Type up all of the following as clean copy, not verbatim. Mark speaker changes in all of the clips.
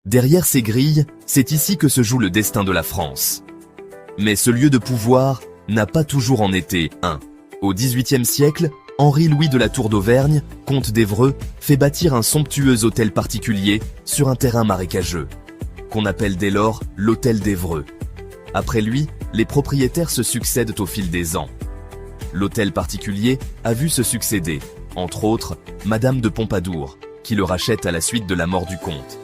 Speaker 1: Derrière ces grilles, c'est ici que se joue le destin de la France. Mais ce lieu de pouvoir n'a pas toujours en été un. Au XVIIIe siècle, Henri-Louis de la Tour d'Auvergne, comte d'Évreux, fait bâtir un somptueux hôtel particulier sur un terrain marécageux, qu'on appelle dès lors l'hôtel d'Évreux. Après lui, les propriétaires se succèdent au fil des ans. L'hôtel particulier a vu se succéder, entre autres, Madame de Pompadour, qui le rachète à la suite de la mort du comte.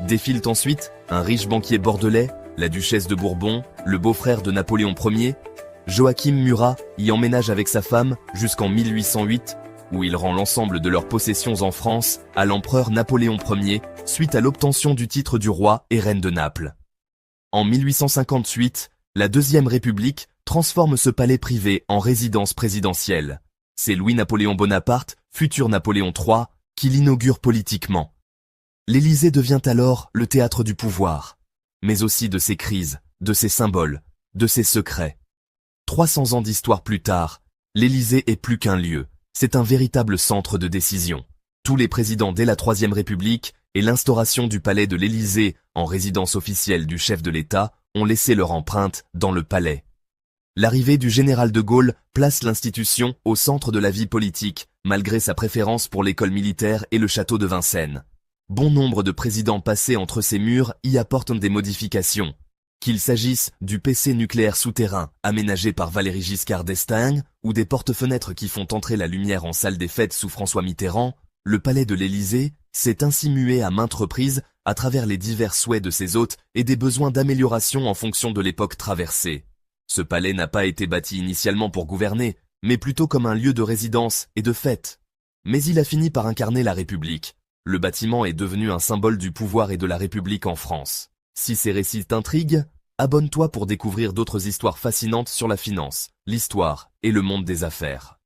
Speaker 1: Défilent ensuite un riche banquier bordelais, la duchesse de Bourbon, le beau-frère de Napoléon Ier. Joachim Murat y emménage avec sa femme jusqu'en 1808, où il rend l'ensemble de leurs possessions en France à l'empereur Napoléon Ier, suite à l'obtention du titre du roi et reine de Naples. En 1858, la Deuxième République transforme ce palais privé en résidence présidentielle. C'est Louis-Napoléon Bonaparte, futur Napoléon III, qui l'inaugure politiquement. L'Élysée devient alors le théâtre du pouvoir, mais aussi de ses crises, de ses symboles, de ses secrets. 300 ans d'histoire plus tard, l'Élysée est plus qu'un lieu, c'est un véritable centre de décision. Tous les présidents dès la Troisième République et l'instauration du palais de l'Élysée en résidence officielle du chef de l'État ont laissé leur empreinte dans le palais. L'arrivée du général de Gaulle place l'institution au centre de la vie politique, malgré sa préférence pour l'école militaire et le château de Vincennes. Bon nombre de présidents passés entre ces murs y apportent des modifications. Qu'il s'agisse du PC nucléaire souterrain aménagé par Valéry Giscard d'Estaing ou des porte-fenêtres qui font entrer la lumière en salle des fêtes sous François Mitterrand, le palais de l'Élysée s'est ainsi mué à maintes reprises à travers les divers souhaits de ses hôtes et des besoins d'amélioration en fonction de l'époque traversée. Ce palais n'a pas été bâti initialement pour gouverner, mais plutôt comme un lieu de résidence et de fête. Mais il a fini par incarner la République. Le bâtiment est devenu un symbole du pouvoir et de la République en France. Si ces récits t'intriguent, abonne-toi pour découvrir d'autres histoires fascinantes sur la finance, l'histoire et le monde des affaires.